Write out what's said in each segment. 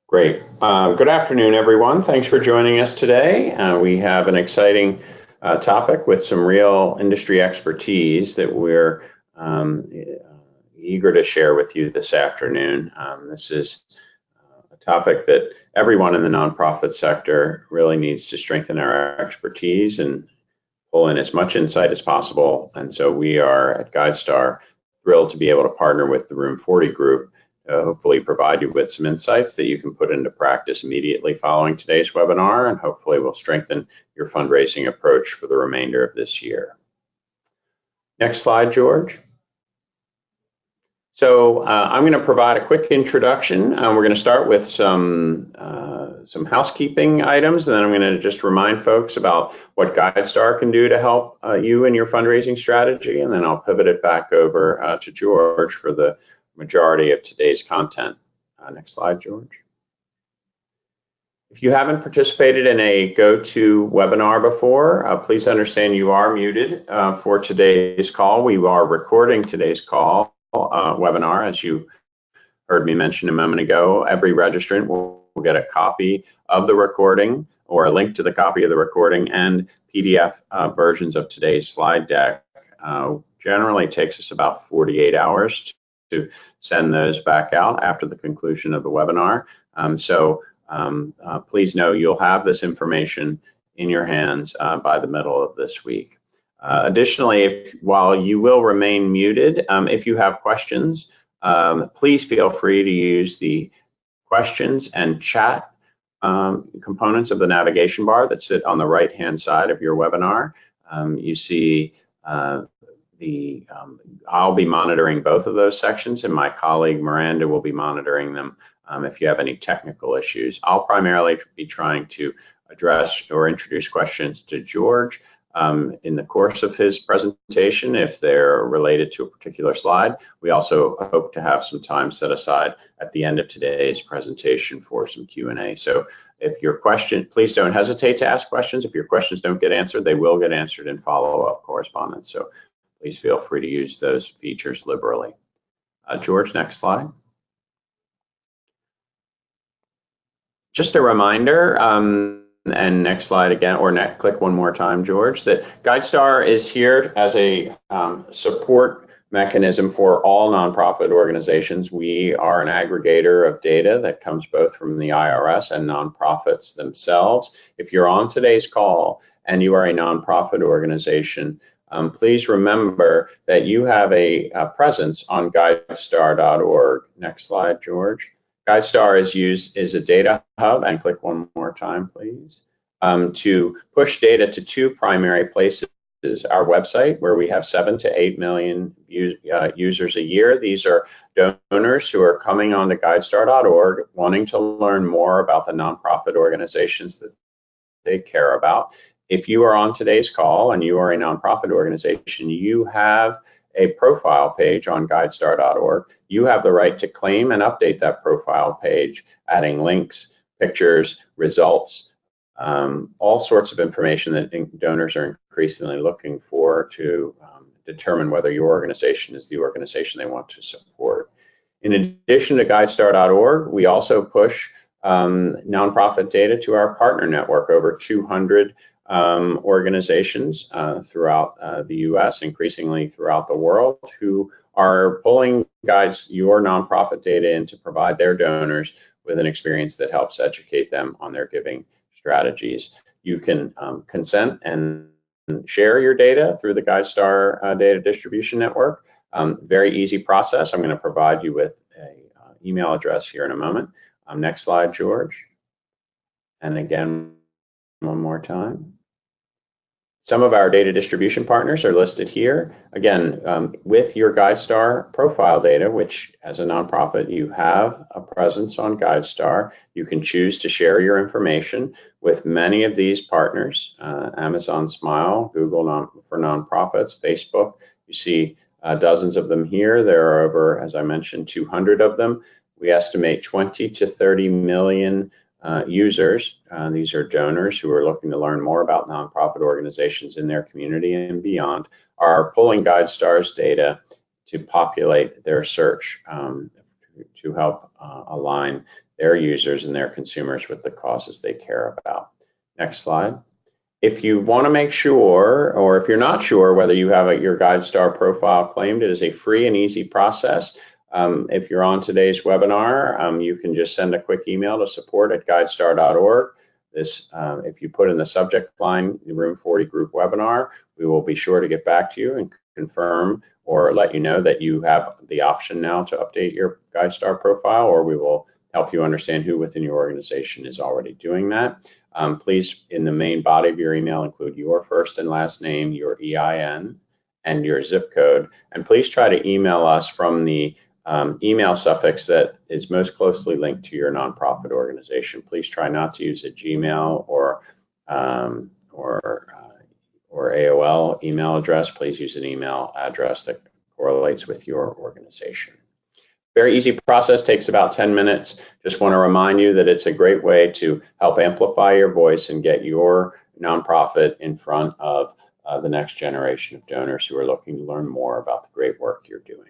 Great. Good afternoon, everyone. Thanks for joining us today. We have an exciting topic with some real industry expertise that we're eager to share with you this afternoon. This is a topic that everyone in the nonprofit sector really needs to strengthen our expertise and pull in as much insight as possible. And so we are at GuideStar thrilled to be able to partner with the Room40 group, hopefully provide you with some insights that you can put into practice immediately following today's webinar, and hopefully will strengthen your fundraising approach for the remainder of this year. Next slide, George. So I'm going to provide a quick introduction. We're going to start with some housekeeping items, and then I'm going to just remind folks about what GuideStar can do to help you in your fundraising strategy, and then I'll pivot it back over to George for the majority of today's content. Next slide, George. If you haven't participated in a go-to webinar before, please understand you are muted for today's call. We are recording today's call webinar, as you heard me mention a moment ago. Every registrant will get a copy of the recording or a link to the copy of the recording and PDF versions of today's slide deck. Generally takes us about 48 hours to send those back out after the conclusion of the webinar. Please know you'll have this information in your hands by the middle of this week. Additionally, while you will remain muted, if you have questions, please feel free to use the questions and chat components of the navigation bar that sit on the right-hand side of your webinar. You see I'll be monitoring both of those sections, and my colleague Miranda will be monitoring them if you have any technical issues. I'll primarily be trying to address or introduce questions to George in the course of his presentation if they're related to a particular slide. We also hope to have some time set aside at the end of today's presentation for some Q&A. So if your question, please don't hesitate to ask questions. If your questions don't get answered, they will get answered in follow-up correspondence. So please feel free to use those features liberally. George, next slide. Just a reminder, and next slide again, or click one more time, George, that GuideStar is here as a support mechanism for all nonprofit organizations. We are an aggregator of data that comes both from the IRS and nonprofits themselves. If you're on today's call and you are a nonprofit organization, please remember that you have a presence on GuideStar.org. Next slide, George. GuideStar is a data hub, and click one more time, please, to push data to two primary places. Our website, where we have 7 to 8 million users a year. These are donors who are coming on to GuideStar.org, wanting to learn more about the nonprofit organizations that they care about. If you are on today's call and you are a nonprofit organization, you have a profile page on GuideStar.org. You have the right to claim and update that profile page, adding links, pictures, results, all sorts of information that donors are increasingly looking for to determine whether your organization is the organization they want to support. In addition to GuideStar.org, we also push nonprofit data to our partner network, over 200 organizations throughout the U.S., increasingly throughout the world, who are pulling your nonprofit data in to provide their donors with an experience that helps educate them on their giving strategies. You can consent and share your data through the GuideStar data distribution network. Very easy process. I'm going to provide you with an email address here in a moment. Next slide, George. And again, one more time. Some of our data distribution partners are listed here. Again, with your GuideStar profile data, which as a nonprofit, you have a presence on GuideStar, you can choose to share your information with many of these partners, Amazon Smile, Google for Nonprofits, Facebook. You see dozens of them here. There are over, as I mentioned, 200 of them. We estimate 20 to 30 million users. These are donors who are looking to learn more about nonprofit organizations in their community and beyond, are pulling GuideStar's data to populate their search to help align their users and their consumers with the causes they care about. Next slide. If you want to make sure, or if you're not sure whether you have your GuideStar profile claimed, it is a free and easy process. If you're on today's webinar, you can just send a quick email to support@guidestar.org. If you put in the subject line, the Room40 group webinar, we will be sure to get back to you and confirm or let you know that you have the option now to update your GuideStar profile, or we will help you understand who within your organization is already doing that. Please, in the main body of your email, include your first and last name, your EIN, and your zip code. And please try to email us from the email suffix that is most closely linked to your nonprofit organization. Please try not to use a Gmail or AOL email address. Please use an email address that correlates with your organization. Very easy process, takes about 10 minutes. Just want to remind you that it's a great way to help amplify your voice and get your nonprofit in front of the next generation of donors who are looking to learn more about the great work you're doing.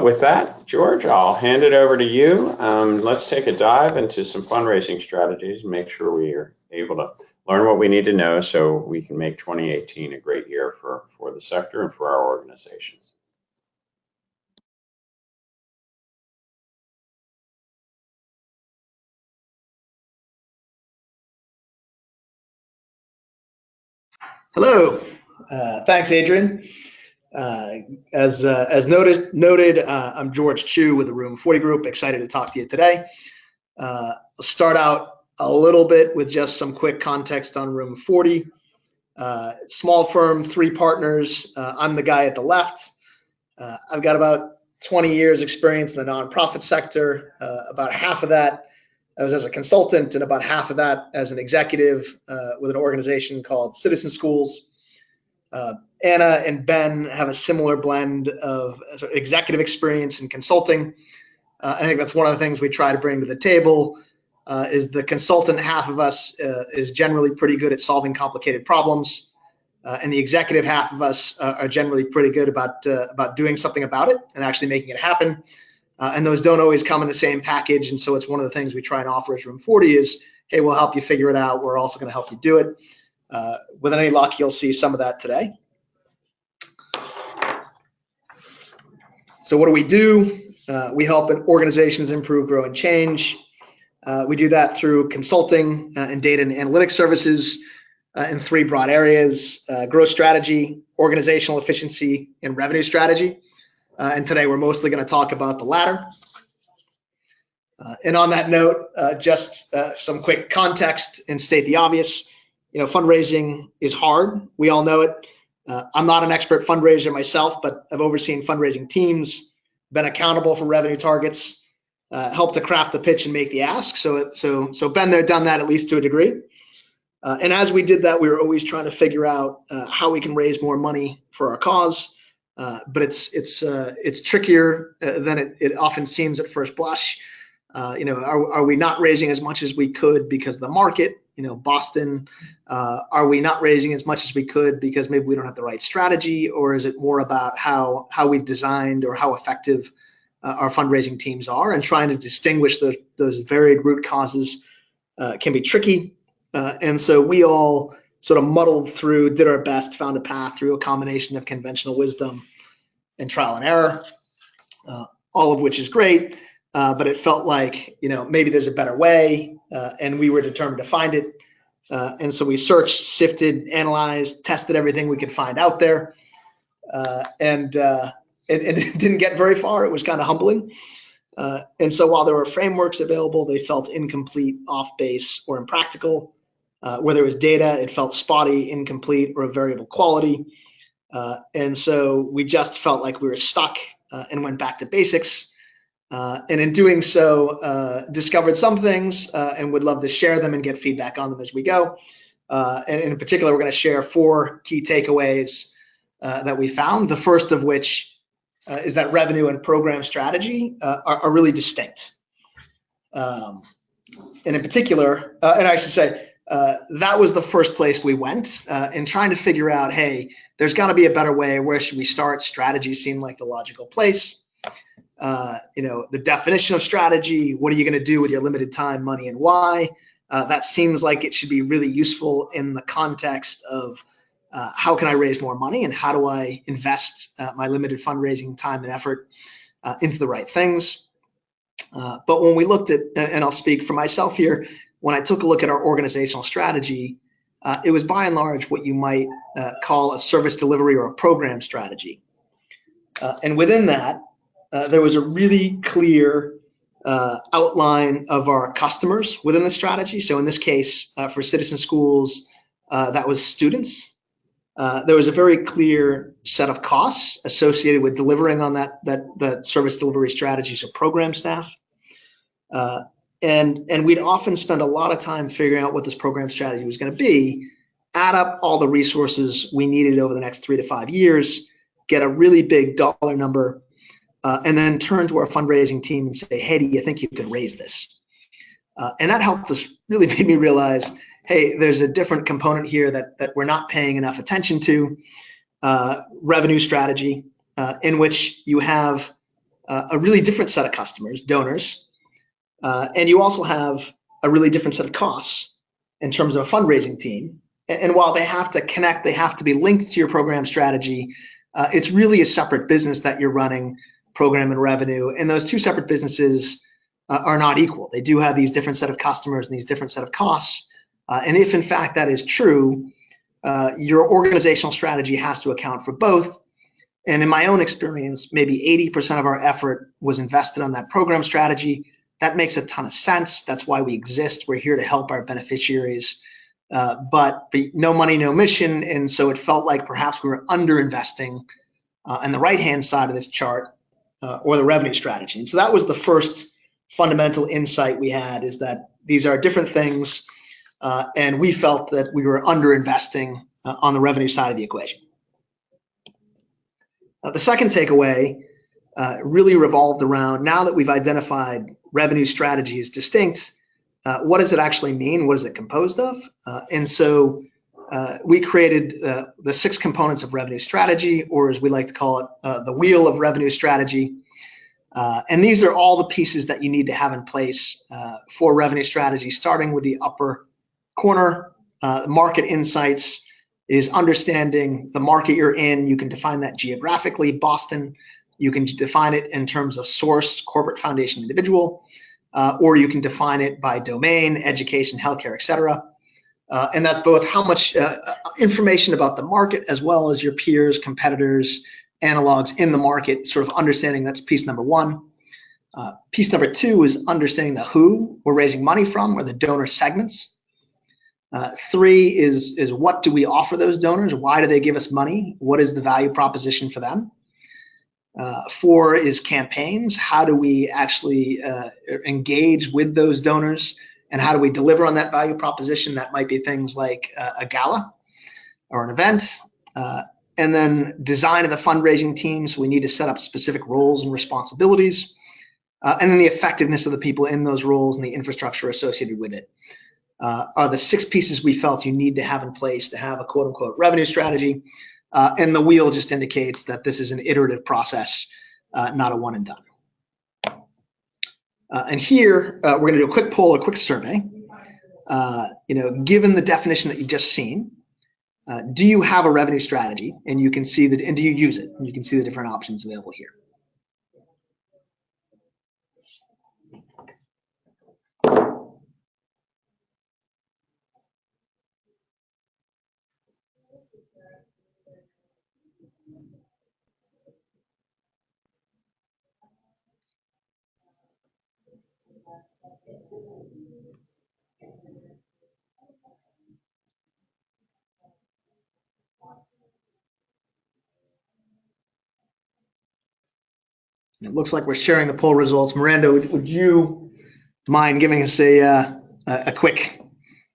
With that, George, I'll hand it over to you. Let's take a dive into some fundraising strategies and make sure we are able to learn what we need to know so we can make 2018 a great year for the sector and for our organizations. Hello, thanks, Adrian. As noted, I'm George Chu with the Room40 Group. Excited to talk to you today. I'll start out a little bit with just some quick context on Room40. Small firm, 3 partners. I'm the guy at the left. I've got about 20 years experience in the nonprofit sector. About half of that I was as a consultant, and about half of that as an executive with an organization called Citizen Schools. Anna and Ben have a similar blend of executive experience and consulting. I think that's one of the things we try to bring to the table is the consultant half of us is generally pretty good at solving complicated problems. And the executive half of us are generally pretty good about doing something about it and actually making it happen. And those don't always come in the same package. And so it's one of the things we try and offer as Room40 is, hey, we'll help you figure it out. We're also going to help you do it. With any luck, you'll see some of that today. So what do? We help organizations improve, grow, and change. We do that through consulting and data and analytics services in 3 broad areas: growth strategy, organizational efficiency, and revenue strategy. And today we're mostly going to talk about the latter. And on that note, just some quick context and state the obvious. You know, fundraising is hard. We all know it. I'm not an expert fundraiser myself, but I've overseen fundraising teams, been accountable for revenue targets, helped to craft the pitch and make the ask. So been there, done that at least to a degree. And as we did that, we were always trying to figure out how we can raise more money for our cause. But it's trickier than it often seems at first blush. You know, are we not raising as much as we could because of the market? You know, Boston, are we not raising as much as we could because maybe we don't have the right strategy, or is it more about how we've designed or how effective our fundraising teams are? And trying to distinguish those varied root causes can be tricky. And so we all sort of muddled through, did our best, found a path through a combination of conventional wisdom and trial and error, all of which is great. But it felt like, you know, maybe there's a better way, and we were determined to find it. And so we searched, sifted, analyzed, tested everything we could find out there. And it didn't get very far. It was kind of humbling. And so while there were frameworks available, they felt incomplete, off base, or impractical. Where there was data, it felt spotty, incomplete, or of variable quality. And so we just felt like we were stuck and went back to basics. And in doing so, discovered some things and would love to share them and get feedback on them as we go. And in particular, we're going to share 4 key takeaways that we found. The first of which is that revenue and program strategy are really distinct. And in particular, and I should say, that was the first place we went in trying to figure out, hey, there's got to be a better way. Where should we start? Strategy seemed like the logical place. the definition of strategy. What are you going to do with your limited time, money, and why? That seems like it should be really useful in the context of how can I raise more money and how do I invest my limited fundraising time and effort into the right things. But when we looked at, and I'll speak for myself here, when I took a look at our organizational strategy, it was by and large what you might call a service delivery or a program strategy. And within that, there was a really clear outline of our customers within the strategy. So in this case, for citizen schools, that was students. There was a very clear set of costs associated with delivering on that service delivery strategy, so program staff. And we'd often spend a lot of time figuring out what this program strategy was going to be, add up all the resources we needed over the next 3 to 5 years, get a really big dollar number, and then turn to our fundraising team and say, hey, do you think you could raise this? And that helped us, really made me realize, hey, there's a different component here that we're not paying enough attention to, revenue strategy, in which you have a really different set of customers, donors, and you also have a really different set of costs in terms of a fundraising team. And while they have to connect, they have to be linked to your program strategy, it's really a separate business that you're running, program and revenue, and those two separate businesses are not equal. They do have these different set of customers and these different set of costs. And if in fact that is true, your organizational strategy has to account for both. And in my own experience, maybe 80% of our effort was invested on that program strategy. That makes a ton of sense. That's why we exist. We're here to help our beneficiaries. But no money, no mission. And so it felt like perhaps we were underinvesting on the right-hand side of this chart, or the revenue strategy. And so that was the first fundamental insight we had, is that these are different things. And we felt that we were underinvesting on the revenue side of the equation. The second takeaway really revolved around, now that we've identified revenue strategy as distinct, what does it actually mean? What is it composed of? And so we created the 6 components of revenue strategy, or as we like to call it, the wheel of revenue strategy. And these are all the pieces that you need to have in place for revenue strategy, starting with the upper corner. Market insights is understanding the market you're in. You can define that geographically, Boston. You can define it in terms of source, corporate, foundation, individual, or you can define it by domain, education, healthcare, et cetera. And that's both how much information about the market as well as your peers, competitors, analogs in the market, sort of understanding. That's piece number 1. Piece number 2 is understanding the who we're raising money from, or the donor segments. 3 is what do we offer those donors? Why do they give us money? What is the value proposition for them? 4 is campaigns. How do we actually engage with those donors, and how do we deliver on that value proposition? That might be things like a gala or an event. And then design of the fundraising team. So we need to set up specific roles and responsibilities. And then the effectiveness of the people in those roles and the infrastructure associated with it are the 6 pieces we felt you need to have in place to have a quote unquote revenue strategy. And the wheel just indicates that this is an iterative process, not a one and done. And here we're going to do a quick poll, a quick survey. Given the definition that you've just seen, do you have a revenue strategy? And you can see that, and do you use it? And you can see the different options available here. It looks like we're sharing the poll results. Miranda, would you mind giving us a quick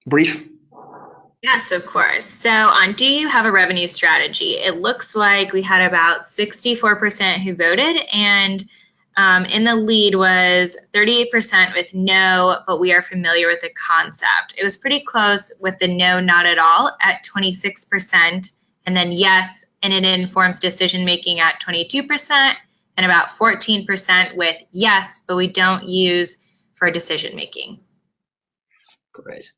brief? Yes, of course. So on do you have a revenue strategy? It looks like we had about 64% who voted, and in the lead was 38% with no, but we are familiar with the concept. It was pretty close with the no, not at all at 26%, and then yes, and it informs decision making at 22%, and about 14% with yes, but we don't use for decision making. Great.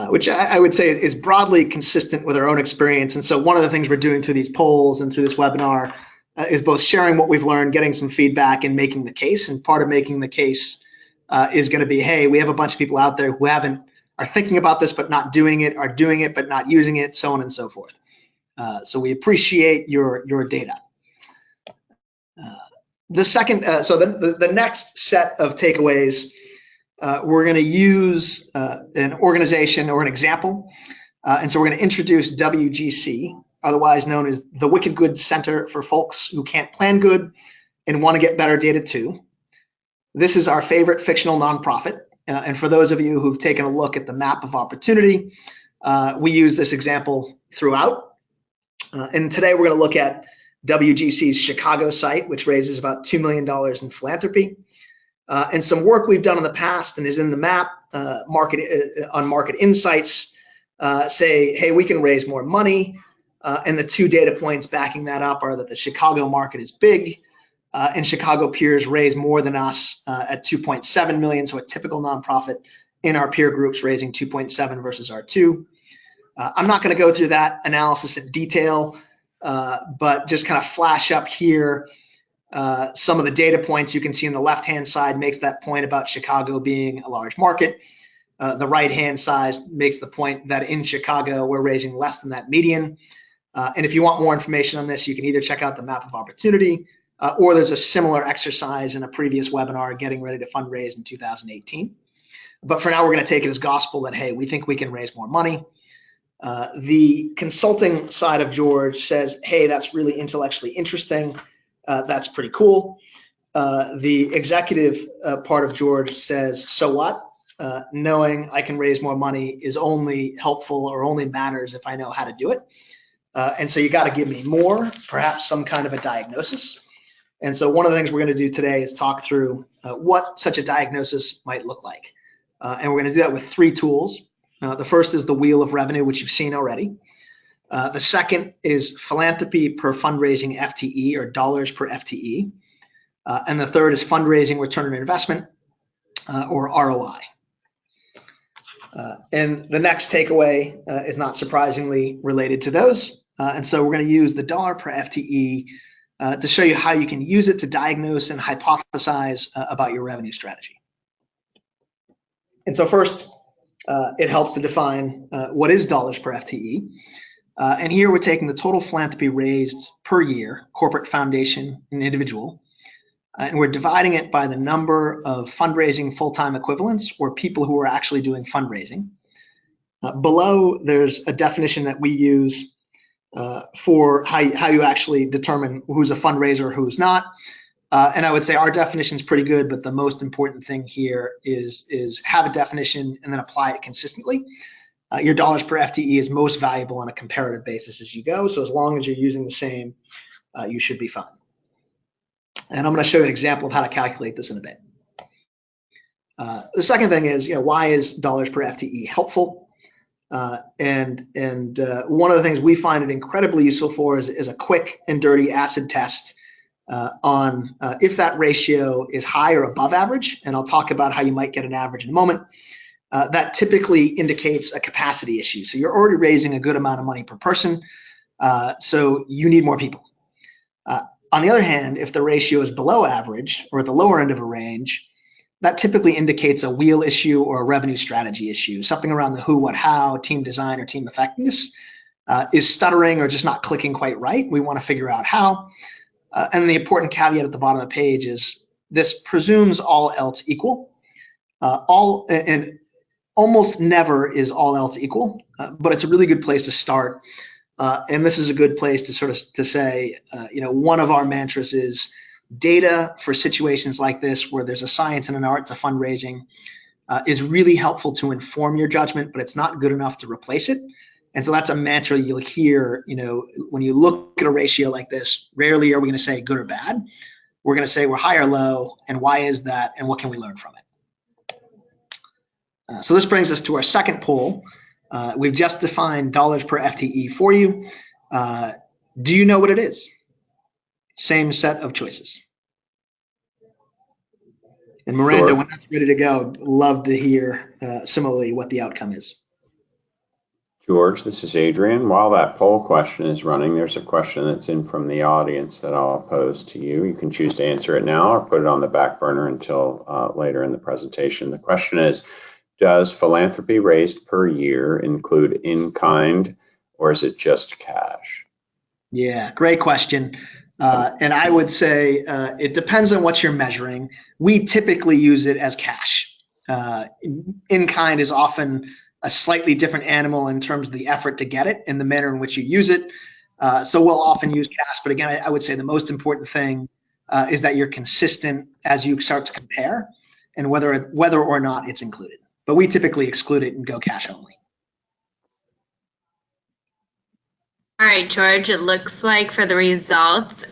Which I would say is broadly consistent with our own experience. And so one of the things we're doing through these polls and through this webinar is both sharing what we've learned, getting some feedback, and making the case. And part of making the case is going to be, hey, we have a bunch of people out there who are thinking about this but not doing it, are doing it but not using it, so on and so forth. So we appreciate your data. The next set of takeaways, we're going to use an organization or an example. And so we're going to introduce WGC, otherwise known as the Wicked Good Center for folks who can't plan good and want to get better data too. This is our favorite fictional nonprofit. And for those of you who've taken a look at the map of opportunity, we use this example throughout. And today we're going to look at WGC's Chicago site, which raises about $2 million in philanthropy. And some work we've done in the past and is in the map on market insights say, hey, we can raise more money. And the two data points backing that up are that the Chicago market is big and Chicago peers raise more than us at 2.7 million. So a typical nonprofit in our peer groups raising 2.7 versus our 2. I'm not going to go through that analysis in detail, but just kind of flash up here some of the data points you can see on the left-hand side makes that point about Chicago being a large market. The right-hand side makes the point that in Chicago, we're raising less than that median. And if you want more information on this, you can either check out the map of opportunity or there's a similar exercise in a previous webinar, Getting Ready to Fundraise in 2018. But for now, we're going to take it as gospel that, hey, we think we can raise more money. The consulting side of George says, hey, that's really intellectually interesting. That's pretty cool. The executive part of George says, so what? Knowing I can raise more money is only helpful or only matters if I know how to do it. And so you got to give me more, perhaps some kind of a diagnosis. And so one of the things we're going to do today is talk through what such a diagnosis might look like. And we're going to do that with 3 tools. The first is the wheel of revenue, which you've seen already. The second is philanthropy per fundraising FTE, or dollars per FTE. And the third is fundraising return on investment, or ROI. And the next takeaway is not surprisingly related to those. And so we're going to use the dollar per FTE to show you how you can use it to diagnose and hypothesize about your revenue strategy. And so first, it helps to define what is dollars per FTE. And here we're taking the total philanthropy raised per year, corporate, foundation, and individual, and we're dividing it by the number of fundraising full-time equivalents, or people who are actually doing fundraising. Below, there's a definition that we use for how you actually determine who's a fundraiser, who's not. And I would say our definition is pretty good, but the most important thing here is have a definition and then apply it consistently. Your dollars per FTE is most valuable on a comparative basis as you go. So as long as you're using the same, you should be fine. And I'm going to show you an example of how to calculate this in a bit. The second thing is, why is dollars per FTE helpful? And one of the things we find it incredibly useful for is a quick and dirty acid test on if that ratio is high or above average. And I'll talk about how you might get an average in a moment. That typically indicates a capacity issue. So you're already raising a good amount of money per person, so you need more people. On the other hand, if the ratio is below average or at the lower end of a range, that typically indicates a wheel issue or a revenue strategy issue, something around the who, what, how, team design, or team effectiveness is stuttering or just not clicking quite right. We want to figure out how. And the important caveat at the bottom of the page is this presumes all else equal. And almost never is all else equal, but it's a really good place to start. And this is a good place to say, one of our mantras is data for situations like this, where there's a science and an art to fundraising, is really helpful to inform your judgment, but it's not good enough to replace it. And so that's a mantra you'll hear, when you look at a ratio like this. Rarely are we going to say good or bad. We're going to say we're high or low, and why is that, and what can we learn from it? So this brings us to our second poll. We've just defined dollars per FTE for you. Do you know what it is? Same set of choices. And Miranda, Sure. when that's ready to go, love to hear similarly what the outcome is. George, this is Adrian. While that poll question is running, there's a question that's in from the audience that I'll pose to you. You can choose to answer it now or put it on the back burner until later in the presentation. The question is, does philanthropy raised per year include in-kind, or is it just cash? Yeah, great question. And I would say it depends on what you're measuring. We typically use it as cash. In-kind is often a slightly different animal in terms of the effort to get it and the manner in which you use it. So we'll often use cash. But again, I would say the most important thing is that you're consistent as you start to compare and whether or not it's included. But we typically exclude it and go cash only. All right, George, it looks like for the results,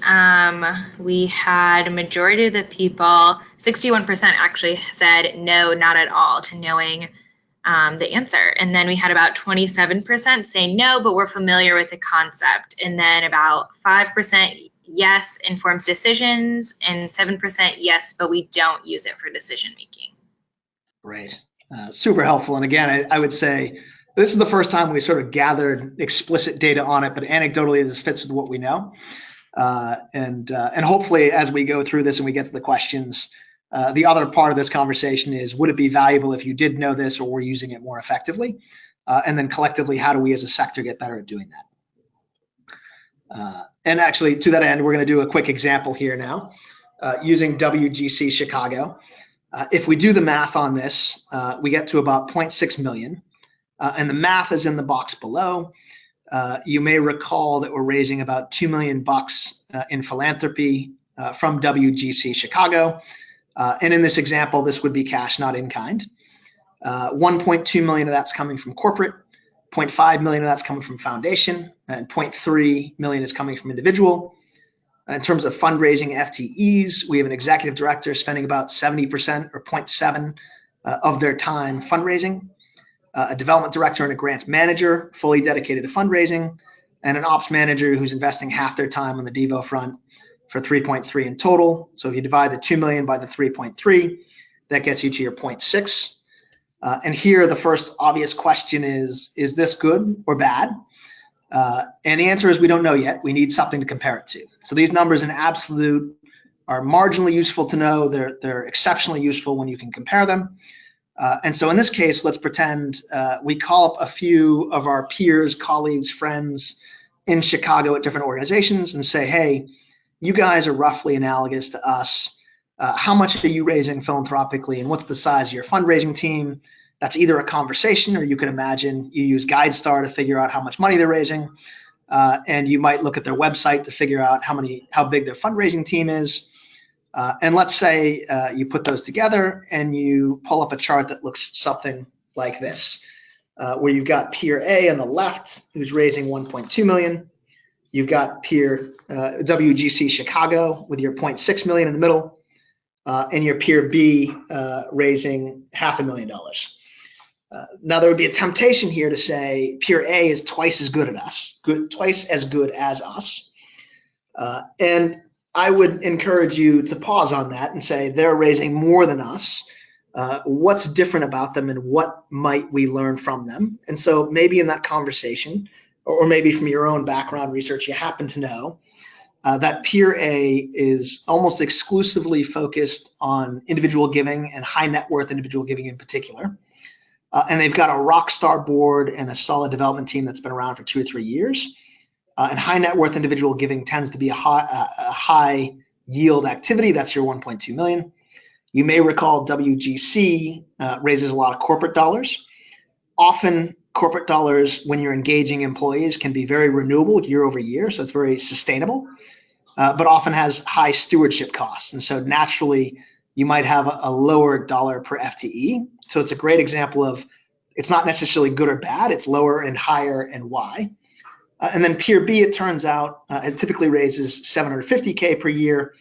we had a majority of the people, 61% actually said no, not at all to knowing the answer. And then we had about 27% saying no, but we're familiar with the concept. And then about 5% yes, informs decisions, and 7% yes, but we don't use it for decision making. Great. Super helpful. And again, I would say this is the first time we sort of gathered explicit data on it, but anecdotally, this fits with what we know. And hopefully, as we go through this and we get to the questions, the other part of this conversation is, would it be valuable if you did know this or were using it more effectively? And then collectively, how do we as a sector get better at doing that? And actually, to that end, we're going to do a quick example here now using WGC Chicago. If we do the math on this, we get to about 0.6 million. And the math is in the box below. You may recall that we're raising about $2 million in philanthropy from WGC Chicago. And in this example, this would be cash, not in kind. 1.2 million of that's coming from corporate, 0.5 million of that's coming from foundation, and 0.3 million is coming from individual. In terms of fundraising FTEs, we have an executive director spending about 70% or 0.7 of their time fundraising, a development director and a grants manager fully dedicated to fundraising, and an ops manager who's investing half their time on the Devo front for 3.3 in total. So if you divide the 2 million by the 3.3, that gets you to your 0.6. And here the first obvious question is this good or bad? And the answer is we don't know yet. We need something to compare it to. So these numbers in absolute are marginally useful to know. They're exceptionally useful when you can compare them. And so in this case, let's pretend we call up a few of our peers, colleagues, friends in Chicago at different organizations and say, hey, you guys are roughly analogous to us. How much are you raising philanthropically, and what's the size of your fundraising team? That's either a conversation, or you can imagine you use GuideStar to figure out how much money they're raising. And you might look at their website to figure out how big their fundraising team is. And let's say you put those together and you pull up a chart that looks something like this, where you've got peer A on the left, who's raising 1.2 million. You've got peer WGC Chicago with your 0.6 million in the middle, and your peer B raising $500,000. Now there would be a temptation here to say peer A is twice as good as us. And I would encourage you to pause on that and say they're raising more than us. What's different about them, and what might we learn from them? And so maybe in that conversation, or maybe from your own background research, you happen to know that peer A is almost exclusively focused on individual giving and high net worth individual giving in particular. And they've got a rock star board and a solid development team that's been around for 2 or 3 years. And high net worth individual giving tends to be a high yield activity. That's your 1.2 million. You may recall WGC raises a lot of corporate dollars. Often corporate dollars, when you're engaging employees, can be very renewable year over year. So it's very sustainable, but often has high stewardship costs. And so naturally, you might have a lower dollar per FTE. So it's a great example of it's not necessarily good or bad. It's lower and higher, and why. And then peer B, it turns out, it typically raises $750K per year,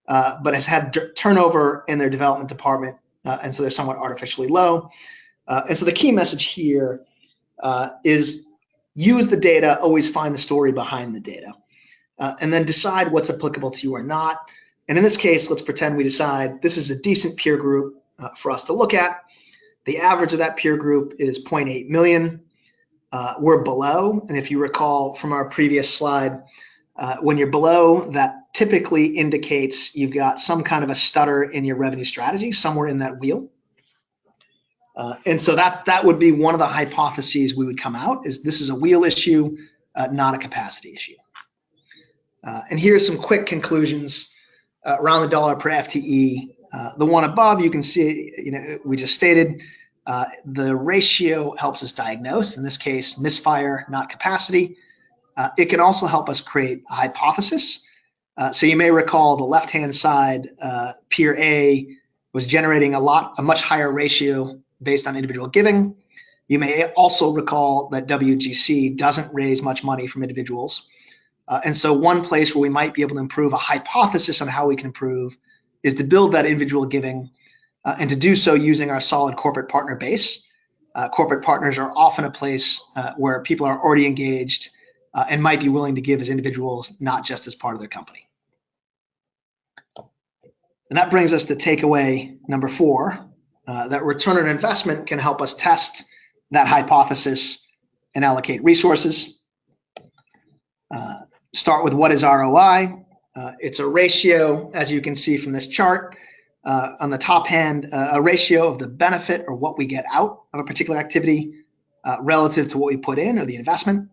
but has had turnover in their development department, and so they're somewhat artificially low. And so the key message here is use the data, always find the story behind the data, and then decide what's applicable to you or not. And in this case, let's pretend we decide this is a decent peer group for us to look at. The average of that peer group is 0.8 million. We're below, and if you recall from our previous slide, when you're below, that typically indicates you've got some kind of a stutter in your revenue strategy somewhere in that wheel. And so that would be one of the hypotheses we would come out, is this is a wheel issue, not a capacity issue. And here's some quick conclusions around the dollar per FTE. The one above, you can see, we just stated, the ratio helps us diagnose, in this case, misfire, not capacity. It can also help us create a hypothesis. So you may recall the left-hand side, peer A was generating a much higher ratio based on individual giving. You may also recall that WGC doesn't raise much money from individuals. And so one place where we might be able to improve a hypothesis on how we can improve is to build that individual giving, and to do so using our solid corporate partner base. Corporate partners are often a place where people are already engaged and might be willing to give as individuals, not just as part of their company. And that brings us to takeaway number 4, that return on investment can help us test that hypothesis and allocate resources. Start with what is ROI. It's a ratio, as you can see from this chart, on the top hand, a ratio of the benefit or what we get out of a particular activity relative to what we put in or the investment.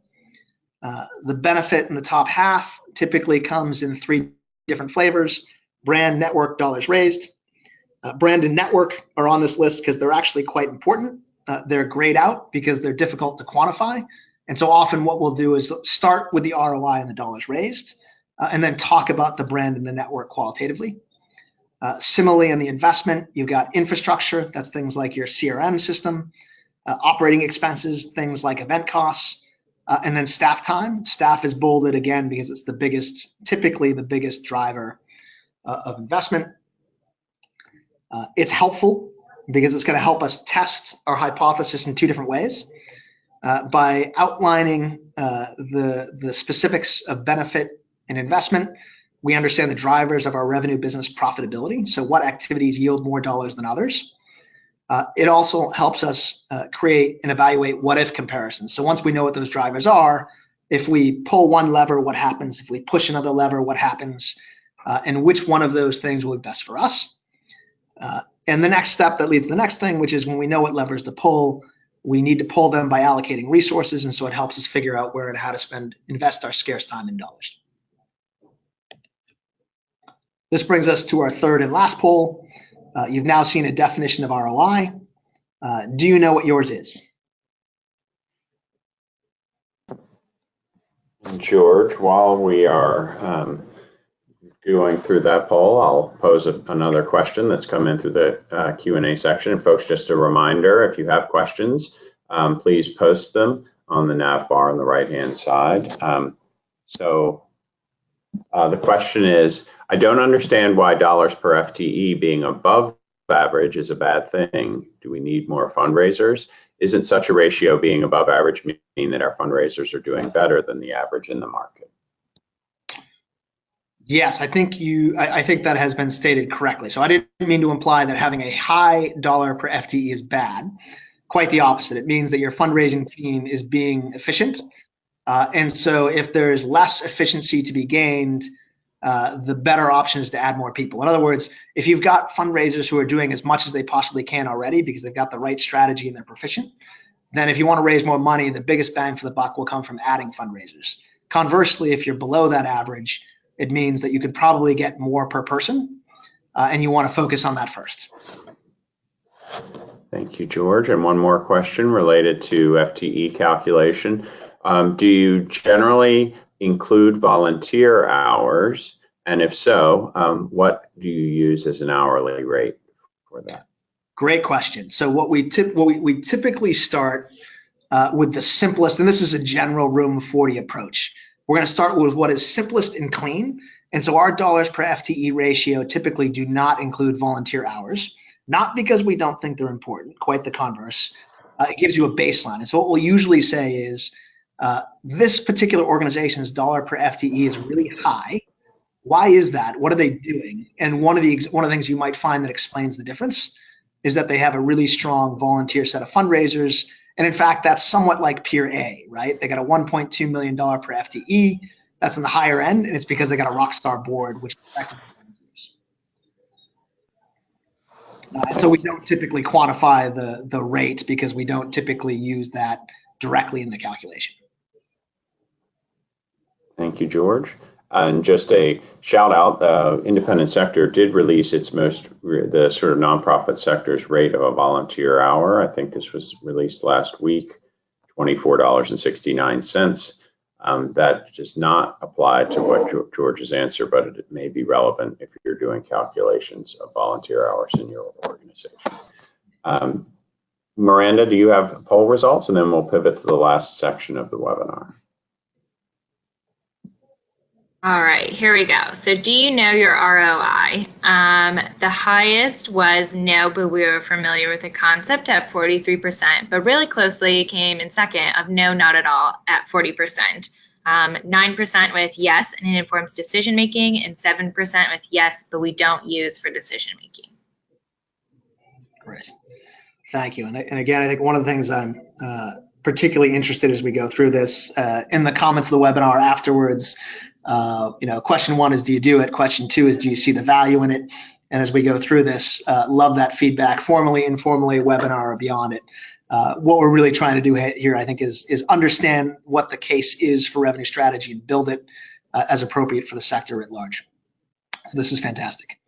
The benefit in the top half typically comes in 3 different flavors: brand, network, dollars raised. Brand and network are on this list because they're actually quite important. They're grayed out because they're difficult to quantify. And so often what we'll do is start with the ROI and the dollars raised, and then talk about the brand and the network qualitatively. Similarly, in the investment, you've got infrastructure. That's things like your CRM system, operating expenses, things like event costs, and then staff time. Staff is bolded again because it's typically the biggest driver of investment. It's helpful because it's going to help us test our hypothesis in 2 different ways. By outlining the specifics of benefit and investment, we understand the drivers of our revenue business profitability. So what activities yield more dollars than others? It also helps us create and evaluate what-if comparisons. So once we know what those drivers are, if we pull one lever, what happens? If we push another lever, what happens? And which one of those things will be best for us? And the next step that leads to the next thing, which is when we know what levers to pull, we need to pull them by allocating resources. And so it helps us figure out where and how to invest our scarce time in dollars. This brings us to our third and last poll. You've now seen a definition of ROI. Do you know what yours is? George, while we are going through that poll, I'll pose another question that's come in through the Q&A section. And folks, just a reminder, if you have questions, please post them on the nav bar on the right-hand side. The question is, I don't understand why dollars per FTE being above average is a bad thing. Do we need more fundraisers? Isn't such a ratio being above average mean that our fundraisers are doing better than the average in the market? Yes, I think that has been stated correctly. So I didn't mean to imply that having a high dollar per FTE is bad. Quite the opposite. It means that your fundraising team is being efficient. And so if there's less efficiency to be gained, the better option is to add more people. In other words, if you've got fundraisers who are doing as much as they possibly can already because they've got the right strategy and they're proficient, then if you want to raise more money, the biggest bang for the buck will come from adding fundraisers. Conversely, if you're below that average, it means that you could probably get more per person, and you want to focus on that first. Thank you, George. And one more question related to FTE calculation. Do you generally include volunteer hours? And if so, what do you use as an hourly rate for that? Great question. So what we typically start with the simplest, and this is a general Room40 approach. We're going to start with what is simplest and clean. And so our dollars per FTE ratio typically do not include volunteer hours, not because we don't think they're important, quite the converse. It gives you a baseline. And so what we'll usually say is this particular organization's dollar per FTE is really high. Why is that? What are they doing? And one of the things you might find that explains the difference is that they have a really strong volunteer set of fundraisers. And in fact, that's somewhat like Peer A, right? They got a $1.2 million per FTE. That's on the higher end, and it's because they got a rock star board, which effectively volunteers. And so we don't typically quantify the rate because we don't typically use that directly in the calculation. Thank you, George. And just a shout out, independent sector did release the sort of nonprofit sector's rate of a volunteer hour. I think this was released last week, $24.69. That does not apply to what George's answer, but it may be relevant if you're doing calculations of volunteer hours in your organization. Miranda, do you have poll results? And then we'll pivot to the last section of the webinar. All right, here we go. So do you know your ROI? The highest was no, but we were familiar with the concept at 43%, but really closely came in second of no, not at all at 40%. 9% with yes, and it informs decision making, and 7% with yes, but we don't use for decision making. Great, thank you. And again, I think one of the things I'm particularly interested as we go through this in the comments of the webinar afterwards. Question 1 is, do you do it? Question 2 is, do you see the value in it? And as we go through this, love that feedback, formally, informally, webinar, or beyond it. What we're really trying to do here, I think, is understand what the case is for revenue strategy and build it as appropriate for the sector at large. So this is fantastic.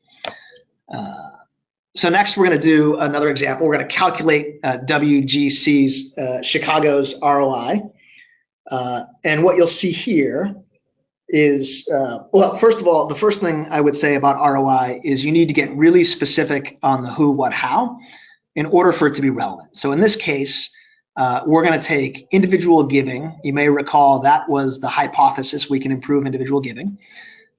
So next, we're going to do another example. We're going to calculate WGC's Chicago's ROI. And what you'll see here is, well, first of all, the first thing I would say about ROI is you need to get really specific on the who, what, how in order for it to be relevant. So in this case, we're going to take individual giving. You may recall that was the hypothesis, we can improve individual giving.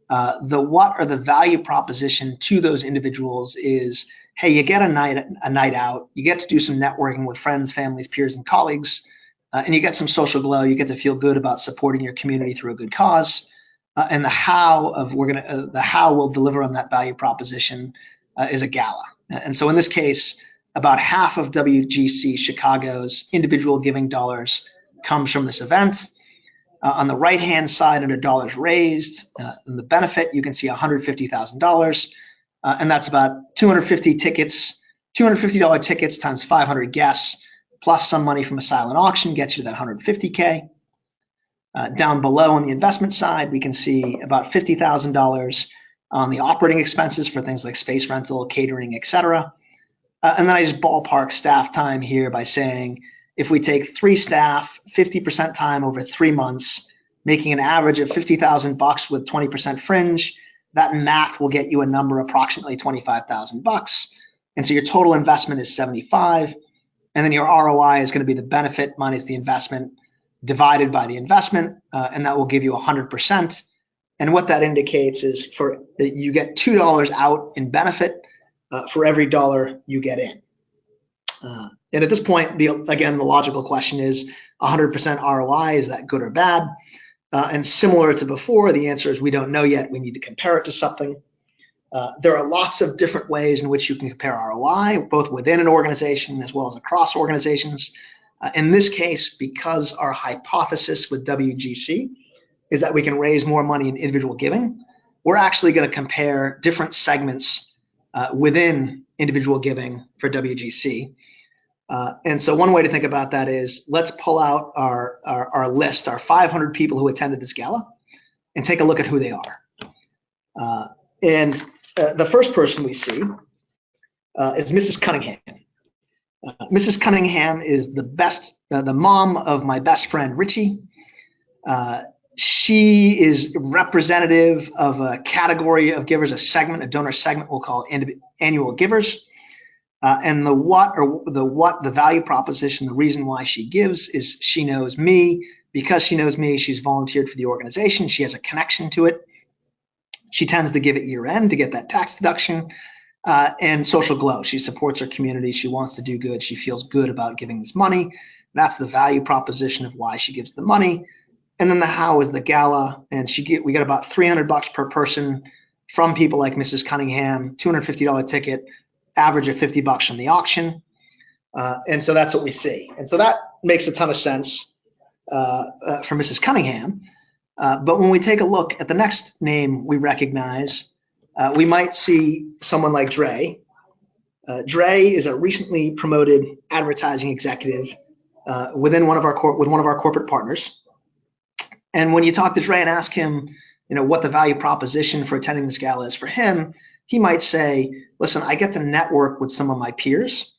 The what or the value proposition to those individuals is, hey, you get a night out, you get to do some networking with friends, families, peers, and colleagues, and you get some social glow. You get to feel good about supporting your community through a good cause. And the how of the how we'll deliver on that value proposition is a gala. And so in this case, about half of WGC Chicago's individual giving dollars comes from this event. On the right-hand side, under dollars raised, in the benefit, you can see $150,000. And that's about 250 tickets, $250 tickets times 500 guests, plus some money from a silent auction gets you to that $150K. Down below on the investment side, we can see about $50,000 on the operating expenses for things like space rental, catering, etc. And then I just ballpark staff time here by saying, if we take 3 staff, 50% time over 3 months, making an average of $50,000 with 20% fringe, that math will get you a number approximately $25,000. And so your total investment is 75. And then your ROI is going to be the benefit minus the investment divided by the investment, and that will give you 100%. And what that indicates is you get $2 out in benefit for every dollar you get in. And at this point, again, the logical question is 100% ROI, is that good or bad? And similar to before, the answer is we don't know yet. We need to compare it to something. There are lots of different ways in which you can compare ROI, both within an organization as well as across organizations. In this case, because our hypothesis with WGC is that we can raise more money in individual giving, we're actually going to compare different segments within individual giving for WGC. And so one way to think about that is, let's pull out our list, our 500 people who attended this gala, and take a look at who they are. And the first person we see is Mrs. Cunningham. Mrs. Cunningham is the mom of my best friend, Richie. She is representative of a category of givers, a segment, a donor segment we'll call annual givers. And the value proposition, the reason why she gives is she knows me. Because she knows me, she's volunteered for the organization. She has a connection to it. She tends to give at year end to get that tax deduction. And social glow. She supports her community. She wants to do good. She feels good about giving this money. That's the value proposition of why she gives the money. And then the how is the gala, and we got about $300 per person from people like Mrs. Cunningham, $250 ticket, average of $50 from the auction. And so that's what we see. And so that makes a ton of sense for Mrs. Cunningham. But when we take a look at the next name we recognize, we might see someone like Dre. Dre is a recently promoted advertising executive with one of our corporate partners. And when you talk to Dre and ask him, what the value proposition for attending this gala is for him, he might say, listen, I get to network with some of my peers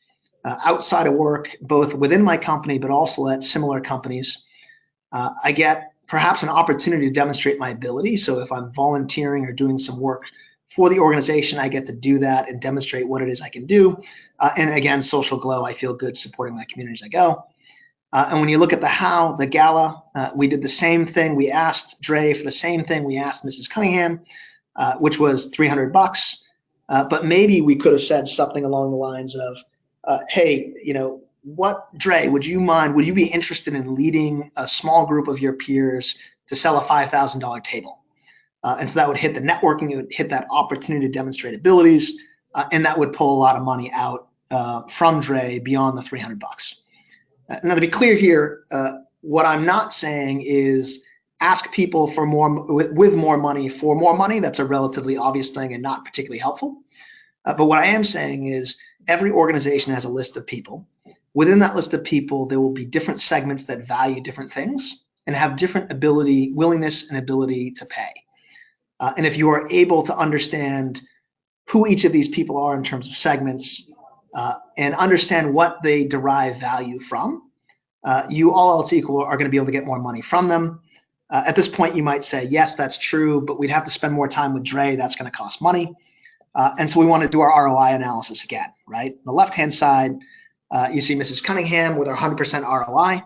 outside of work, both within my company, but also at similar companies. I get perhaps an opportunity to demonstrate my ability. So if I'm volunteering or doing some work for the organization, I get to do that and demonstrate what it is I can do. And again, social glow, I feel good supporting my community as I go. And when you look at the how, the gala, we did the same thing. We asked Dre for the same thing we asked Mrs. Cunningham, which was $300. But maybe we could have said something along the lines of, hey, Dre, would you be interested in leading a small group of your peers to sell a $5,000 table? And so that would hit the networking, it would hit that opportunity to demonstrate abilities, and that would pull a lot of money out from Dre beyond the $300. Now, to be clear here, what I'm not saying is ask people for with more money for more money. That's a relatively obvious thing and not particularly helpful. But what I am saying is every organization has a list of people. Within that list of people, there will be different segments that value different things and have different willingness and ability to pay. And if you are able to understand who each of these people are in terms of segments and understand what they derive value from, you all else equal are going to be able to get more money from them. At this point, you might say, yes, that's true, but we'd have to spend more time with Dre. That's going to cost money. And so we want to do our ROI analysis again, right? On the left-hand side, you see Mrs. Cunningham with our 100% ROI.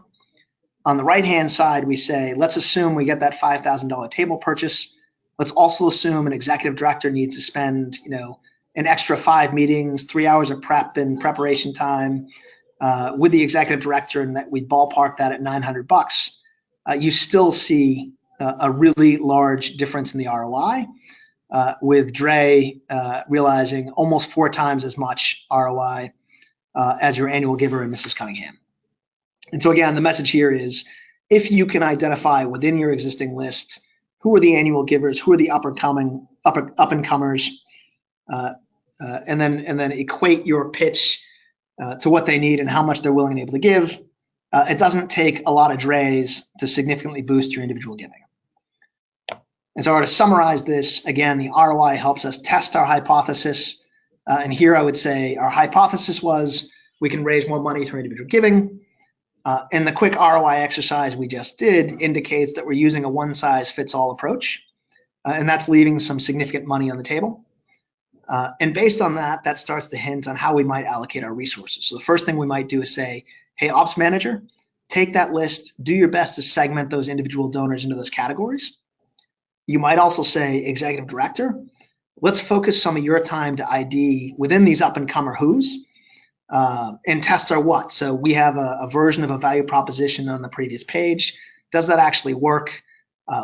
On the right-hand side, we say, let's assume we get that $5,000 table purchase. Let's also assume an executive director needs to spend, an extra 5 meetings, 3 hours of prep and preparation time with the executive director, and that we ballpark that at $900. You still see a really large difference in the ROI, with Dre realizing almost 4 times as much ROI as your annual giver and Mrs. Cunningham. And so again, the message here is if you can identify within your existing list who are the annual givers, who are the up and comers, and then equate your pitch to what they need and how much they're willing and able to give. It doesn't take a lot of Dre's to significantly boost your individual giving. And so to summarize this, again, the ROI helps us test our hypothesis. And here I would say our hypothesis was we can raise more money through individual giving. And the quick ROI exercise we just did indicates that we're using a one-size-fits-all approach. And that's leaving some significant money on the table. And based on that, that starts to hint on how we might allocate our resources. So the first thing we might do is say, hey, ops manager, take that list, do your best to segment those individual donors into those categories. You might also say, executive director, let's focus some of your time to ID within these up-and-comer who's and test our what. So we have a version of a value proposition on the previous page. Does that actually work?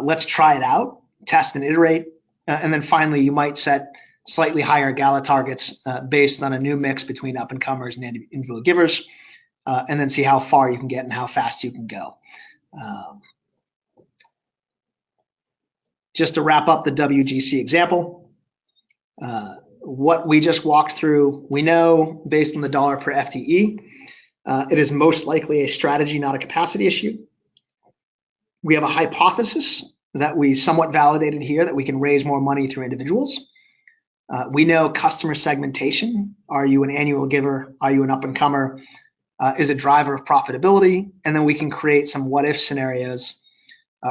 Let's try it out, test and iterate. And then finally, you might set slightly higher gala targets based on a new mix between up-and-comers and individual givers, and then see how far you can get and how fast you can go. Just to wrap up the WGC example, what we just walked through, we know based on the dollar per FTE, it is most likely a strategy, not a capacity issue. We have a hypothesis that we somewhat validated here that we can raise more money through individuals. We know customer segmentation. Are you an annual giver? Are you an up-and-comer? Is a driver of profitability. And then we can create some what-if scenarios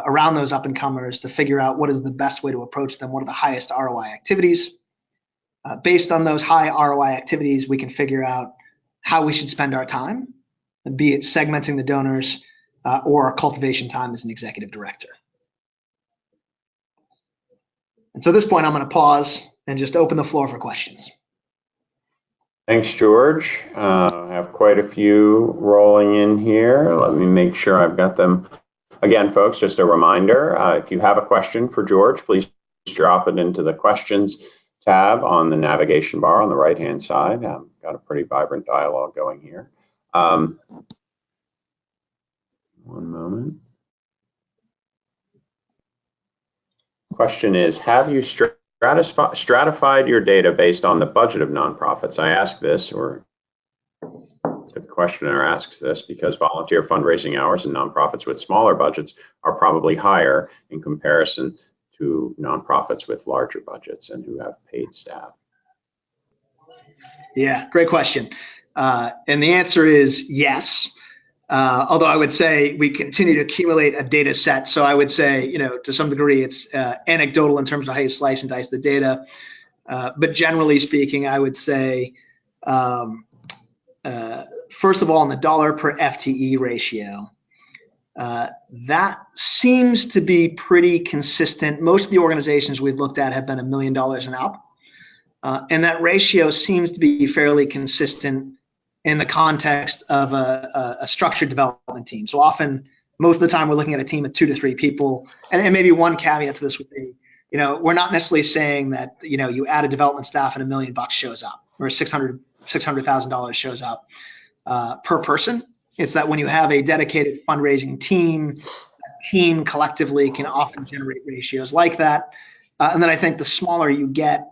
around those up-and-comers to figure out what is the best way to approach them, what are the highest ROI activities. Based on those high ROI activities, we can figure out how we should spend our time, be it segmenting the donors or cultivation time as an executive director. And so at this point, I'm going to pause and just open the floor for questions. Thanks, George. I have quite a few rolling in here. Let me make sure I've got them Again, folks, just a reminder, if you have a question for George, please drop it into the questions tab on the navigation bar on the right-hand side. Got a pretty vibrant dialogue going here. One moment. Question is, have you stratified your data based on the budget of nonprofits? I ask this, or the questioner asks this, because volunteer fundraising hours in nonprofits with smaller budgets are probably higher in comparison to nonprofits with larger budgets and who have paid staff. Yeah, great question. And the answer is yes. Although I would say we continue to accumulate a data set. So I would say, to some degree, it's anecdotal in terms of how you slice and dice the data. But generally speaking, I would say, first of all, in the dollar per FTE ratio, that seems to be pretty consistent. Most of the organizations we've looked at have been $1 million and up. And that ratio seems to be fairly consistent in the context of a structured development team. So often, most of the time, we're looking at a team of 2 to 3 people. And maybe one caveat to this would be, we're not necessarily saying that, you add a development staff and $1 million shows up, or $600,000 shows up per person. It's that when you have a dedicated fundraising team, a team collectively can often generate ratios like that. And then I think the smaller you get,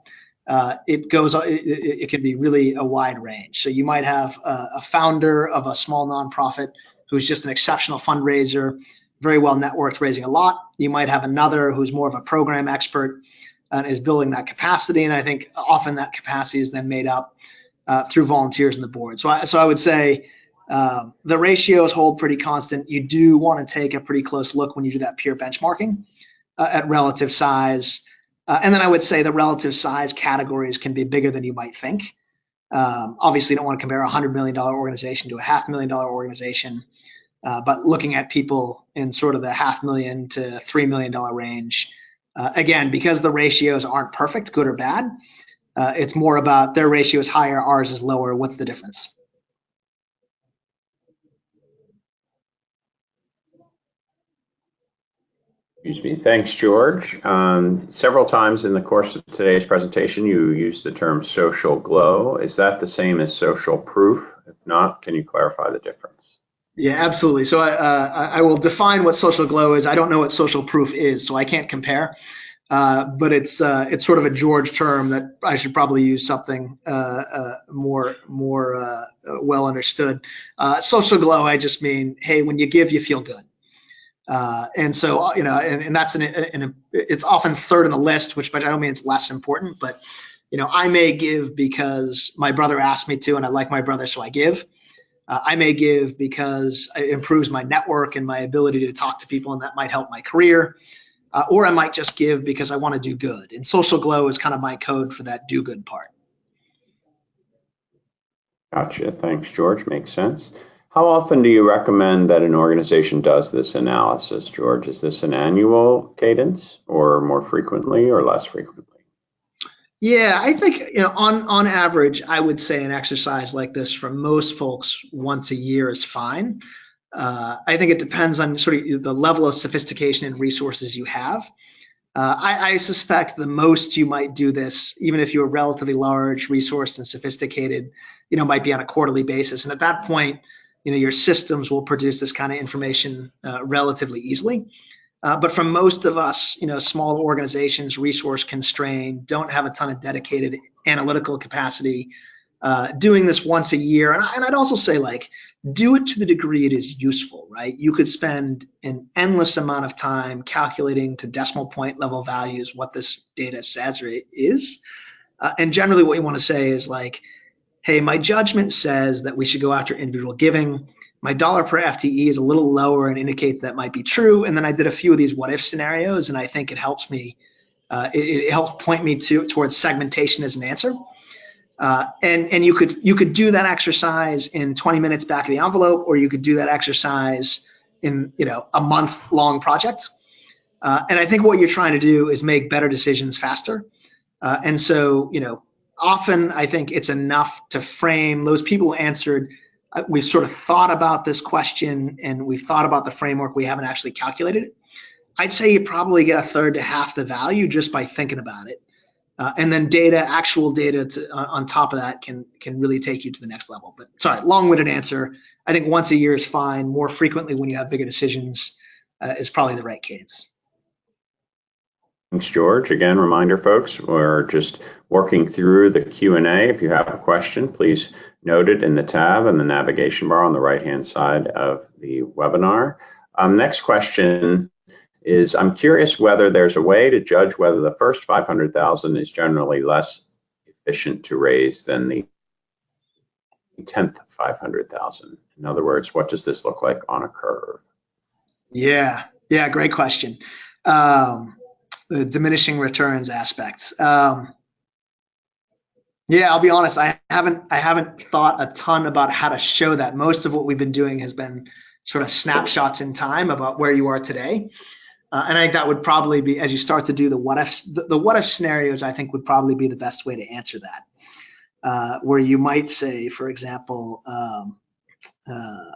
it can be really a wide range. So you might have a founder of a small nonprofit who's just an exceptional fundraiser, very well networked, raising a lot. You might have another who's more of a program expert and is building that capacity. And I think often that capacity is then made up through volunteers in the board. So I would say the ratios hold pretty constant. You do want to take a pretty close look when you do that peer benchmarking at relative size. And then I would say the relative size categories can be bigger than you might think. Obviously, you don't want to compare a $100 million organization to a $500,000 organization, but looking at people in sort of the $500,000 to $3 million range, again, because the ratios aren't perfect, good or bad, it's more about their ratio is higher, ours is lower. What's the difference? Excuse me. Thanks, George. Several times in the course of today's presentation, you used the term social glow. Is that the same as social proof? If not, can you clarify the difference? Yeah, absolutely. So I will define what social glow is. I don't know what social proof is, so I can't compare. But it's sort of a George term that I should probably use something more well understood. Social glow, I just mean, hey, when you give, you feel good. And so, and that's it's often third on the list, but I don't mean it's less important, but, I may give because my brother asked me to, and I like my brother, so I give. I may give because it improves my network and my ability to talk to people, and that might help my career. Or I might just give because I want to do good. And social glow is kind of my code for that do good part. Gotcha. Thanks, George. Makes sense. How often do you recommend that an organization does this analysis, George? Is this an annual cadence, or more frequently or less frequently? Yeah, I think, on average, I would say an exercise like this for most folks once a year is fine. I think it depends on sort of the level of sophistication and resources you have. I suspect the most you might do this, even if you're relatively large, resourced, and sophisticated, might be on a quarterly basis. And at that point, your systems will produce this kind of information relatively easily. But for most of us, small organizations, resource constrained, don't have a ton of dedicated analytical capacity. Doing this once a year, and I'd also say, do it to the degree it is useful, right? You could spend an endless amount of time calculating to decimal point level values what this data says or is. And generally what you want to say is hey, my judgment says that we should go after individual giving. My dollar per FTE is a little lower and indicates that might be true. And then I did a few of these what if scenarios, and I think it helps me, it helps point me towards segmentation as an answer. And you could do that exercise in 20 minutes back of the envelope, or you could do that exercise in a month-long project. And I think what you're trying to do is make better decisions faster. And so often I think it's enough to frame those people who answered, we've sort of thought about this question and we've thought about the framework. We haven't actually calculated it. I'd say you probably get a third to half the value just by thinking about it. And then actual data on top of that can really take you to the next level. But sorry, long-winded answer. I think once a year is fine. More frequently when you have bigger decisions is probably the right cadence. Thanks, George. Again, reminder, folks, we're just working through the Q&A. If you have a question, please note it in the tab and the navigation bar on the right-hand side of the webinar. Next question is, I'm curious whether there's a way to judge whether the first 500,000 is generally less efficient to raise than the 10th 500,000. In other words, what does this look like on a curve? Yeah, great question. The diminishing returns aspects. Yeah, I'll be honest. I haven't thought a ton about how to show that. Most of what we've been doing has been sort of snapshots in time about where you are today. And I think that would probably be, as you start to do the what ifs, the what if scenarios, I think would probably be the best way to answer that. Where you might say, for example,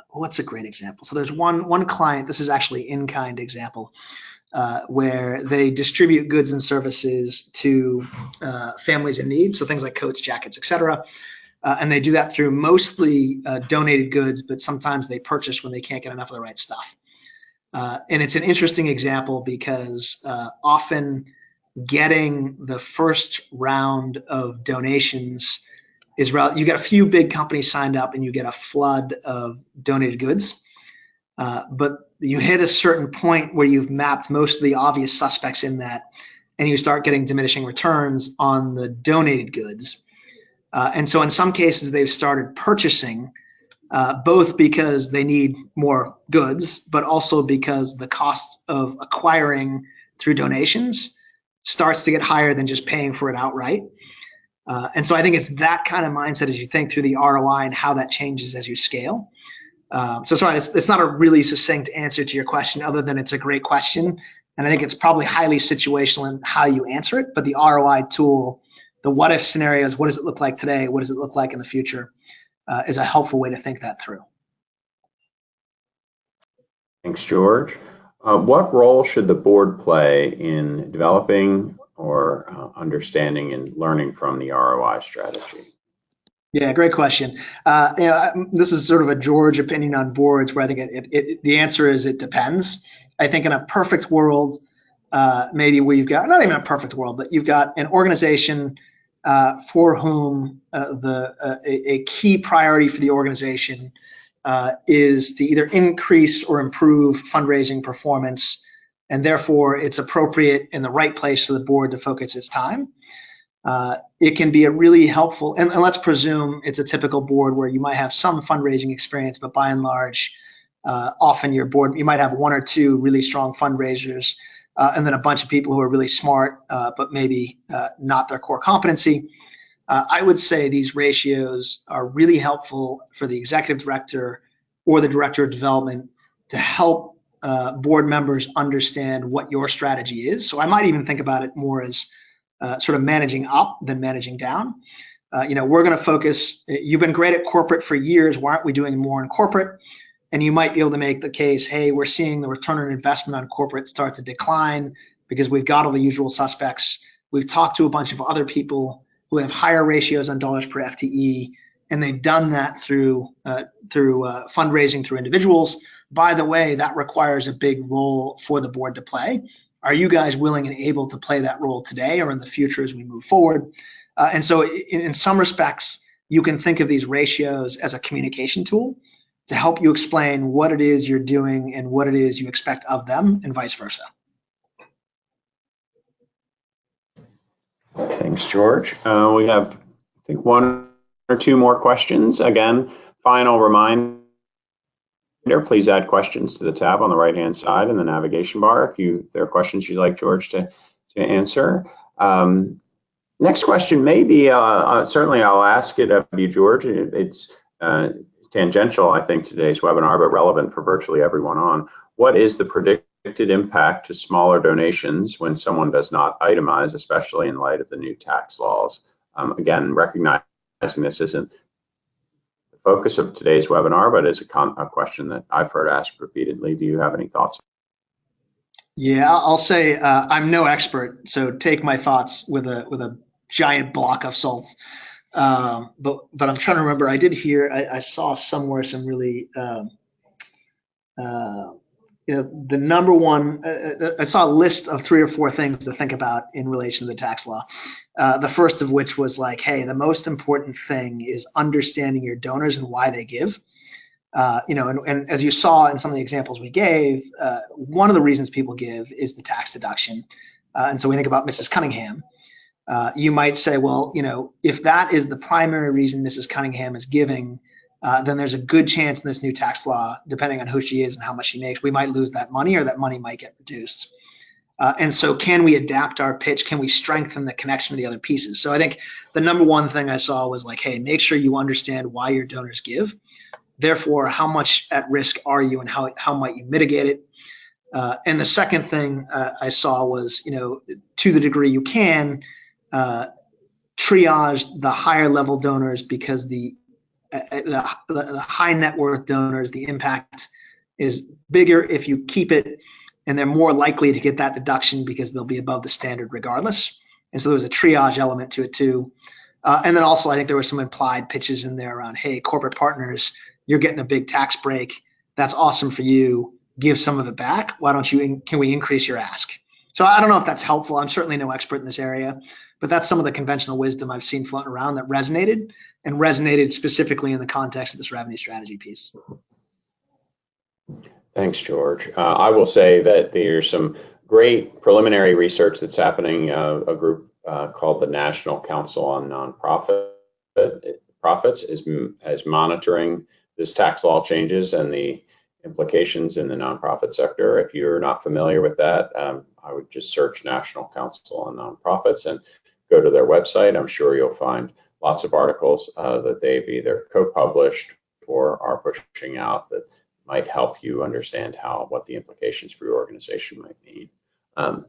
what's a great example? So there's one client. This is actually in-kind example. Where they distribute goods and services to families in need, so things like coats, jackets, etc. And they do that through mostly donated goods, but sometimes they purchase when they can't get enough of the right stuff. And it's an interesting example because often getting the first round of donations is you get a few big companies signed up and you get a flood of donated goods. But you hit a certain point where you've mapped most of the obvious suspects in that, and you start getting diminishing returns on the donated goods. And so in some cases, they've started purchasing, both because they need more goods, but also because the cost of acquiring through donations starts to get higher than just paying for it outright. And so I think it's that kind of mindset as you think through the ROI and how that changes as you scale. So sorry, it's not a really succinct answer to your question other than it's a great question. And I think it's probably highly situational in how you answer it. But the ROI tool, the what if scenarios, what does it look like today? What does it look like in the future? Is a helpful way to think that through. Thanks, George. What role should the board play in developing or understanding and learning from the ROI strategy? Yeah, great question. This is sort of a George opinion on boards where I think the answer is it depends. I think in a perfect world, maybe where you've got, not even a perfect world, but you've got an organization for whom a key priority for the organization is to either increase or improve fundraising performance, and therefore it's appropriate in the right place for the board to focus its time. It can be a really helpful, and let's presume it's a typical board where you might have some fundraising experience, but by and large, often your board, you might have one or two really strong fundraisers, and then a bunch of people who are really smart, but maybe not their core competency. I would say these ratios are really helpful for the executive director or the director of development to help board members understand what your strategy is. So I might even think about it more as sort of managing up than managing down. We're going to focus, you've been great at corporate for years. Why aren't we doing more in corporate? And you might be able to make the case, hey, we're seeing the return on investment on corporate start to decline because we've got all the usual suspects. We've talked to a bunch of other people who have higher ratios on dollars per FTE, and they've done that through fundraising through individuals. By the way, that requires a big role for the board to play. Are you guys willing and able to play that role today or in the future as we move forward? And so in some respects, you can think of these ratios as a communication tool to help you explain what it is you're doing and what it is you expect of them, and vice versa. Thanks, George. We have, I think, one or two more questions. Again, final reminder, please add questions to the tab on the right-hand side in the navigation bar if there are questions you'd like George to answer. Next question, maybe, certainly I'll ask it of you, George. It's tangential, I think, today's webinar, but relevant for virtually everyone on. What is the predicted impact to smaller donations when someone does not itemize, especially in light of the new tax laws? Again, recognizing this isn't the focus of today's webinar, but is a question that I've heard asked repeatedly. Do you have any thoughts? Yeah, I'll say I'm no expert, so take my thoughts with a giant block of salt. But I'm trying to remember. I did hear. I saw somewhere some really. The number one. I saw a list of 3 or 4 things to think about in relation to the tax law. The first of which was like, hey, the most important thing is understanding your donors and why they give. And as you saw in some of the examples we gave, one of the reasons people give is the tax deduction. And so we think about Mrs. Cunningham. You might say, well, if that is the primary reason Mrs. Cunningham is giving, then there's a good chance in this new tax law, depending on who she is and how much she makes, we might lose that money or that money might get reduced. And so can we adapt our pitch? Can we strengthen the connection to the other pieces? So I think the number one thing I saw was like, hey, make sure you understand why your donors give. Therefore, how much at risk are you and how might you mitigate it? And the second thing I saw was, to the degree you can, triage the higher level donors, because the high net worth donors, the impact is bigger if you keep it, and they're more likely to get that deduction because they'll be above the standard regardless. And so there was a triage element to it too. And then also I think there were some implied pitches in there around, hey, corporate partners, you're getting a big tax break. That's awesome for you. Give some of it back. Why don't you, can we increase your ask? So I don't know if that's helpful. I'm certainly no expert in this area, but that's some of the conventional wisdom I've seen floating around that resonated specifically in the context of this revenue strategy piece. Thanks, George. I will say that there's some great preliminary research that's happening. A group called the National Council on Nonprofits is monitoring this tax law changes and the implications in the nonprofit sector. If you're not familiar with that, I would just search National Council on Nonprofits and go to their website. I'm sure you'll find lots of articles that they've either co-published or are pushing out that might help you understand what the implications for your organization might be. I'm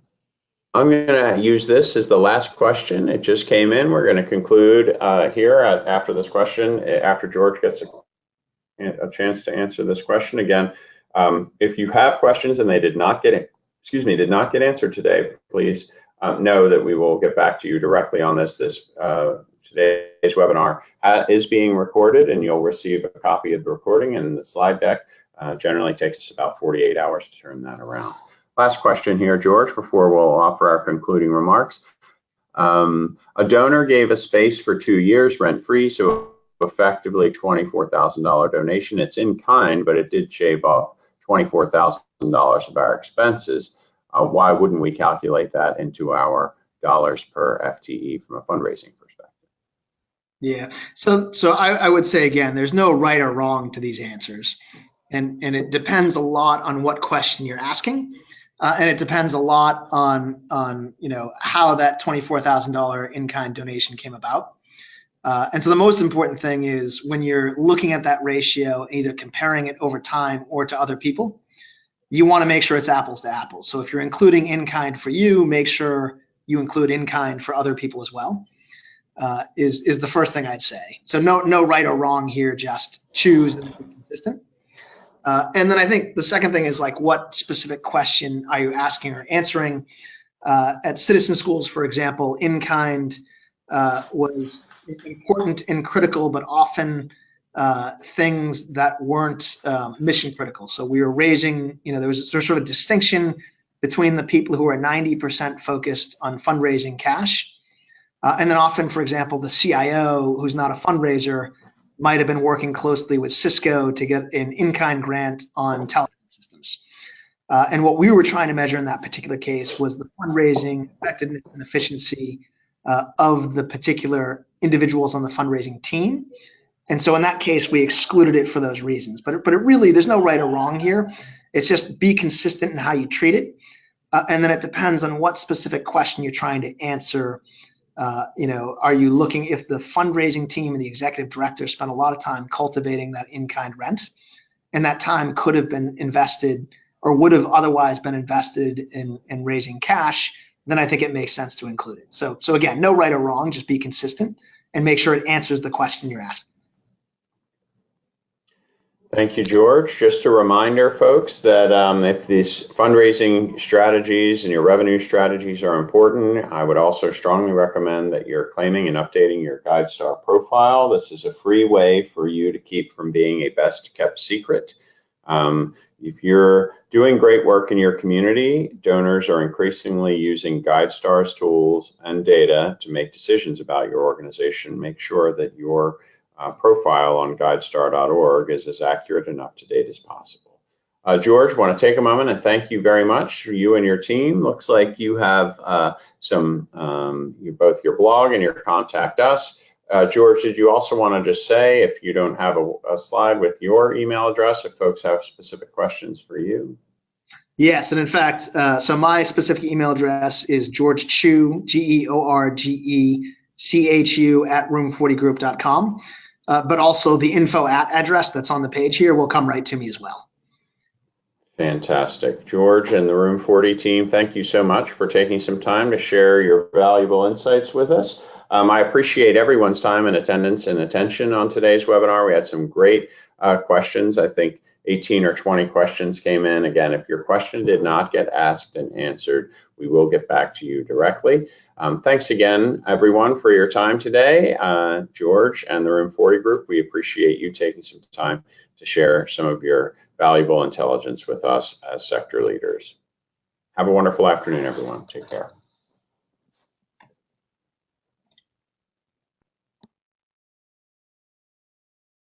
going to use this as the last question. It just came in. We're going to conclude here after this question, after George gets a chance to answer this question again. If you have questions and they did not get answered today, please know that we will get back to you directly on this. Today's webinar is being recorded, and you'll receive a copy of the recording and the slide deck. Generally takes us about 48 hours to turn that around. Last question here, George, before we'll offer our concluding remarks. A donor gave a space for 2 years rent-free, so effectively $24,000 donation. It's in kind, but it did shave off $24,000 of our expenses. Why wouldn't we calculate that into our dollars per FTE from a fundraising perspective? Yeah, so I would say, again, there's no right or wrong to these answers. And it depends a lot on what question you're asking. And it depends a lot on how that $24,000 in-kind donation came about. And so the most important thing is when you're looking at that ratio, either comparing it over time or to other people, you want to make sure it's apples to apples. So if you're including in-kind for you, make sure you include in-kind for other people as well, is the first thing I'd say. So no right or wrong here, just choose and be consistent. And then I think the second thing is like, what specific question are you asking or answering? At Citizen Schools, for example, in-kind was important and critical, but often things that weren't mission critical. So we were raising, there was sort of a distinction between the people who are 90% focused on fundraising cash. And then often, for example, the CIO, who's not a fundraiser, might have been working closely with Cisco to get an in-kind grant on telecom systems. And what we were trying to measure in that particular case was the fundraising effectiveness and efficiency of the particular individuals on the fundraising team. And so in that case, we excluded it for those reasons. But it really, there's no right or wrong here. It's just be consistent in how you treat it. And then it depends on what specific question you're trying to answer. Are you looking, if the fundraising team and the executive director spent a lot of time cultivating that in-kind rent, and that time could have been invested or would have otherwise been invested in raising cash, then I think it makes sense to include it. So again, no right or wrong, just be consistent and make sure it answers the question you're asking. Thank you, George. Just a reminder, folks, that if these fundraising strategies and your revenue strategies are important, I would also strongly recommend that you're claiming and updating your GuideStar profile. This is a free way for you to keep from being a best kept secret. If you're doing great work in your community, donors are increasingly using GuideStar's tools and data to make decisions about your organization. Make sure that your profile on GuideStar.org is as accurate and up to date as possible. George, want to take a moment and thank you very much for you and your team. Looks like you have both your blog and your contact us. George, did you also want to just say, if you don't have a slide with your email address, if folks have specific questions for you? Yes, and in fact, so my specific email address is George Chu, GeorgeChu @room40group.com. But also the info address that's on the page here will come right to me as well. Fantastic. George and the Room40 team, thank you so much for taking some time to share your valuable insights with us. I appreciate everyone's time and attendance and attention on today's webinar. We had some great questions. I think 18 or 20 questions came in. Again, if your question did not get asked and answered, we will get back to you directly. Thanks again, everyone, for your time today. George and the Room40 group, we appreciate you taking some time to share some of your valuable intelligence with us as sector leaders. Have a wonderful afternoon, everyone. Take care.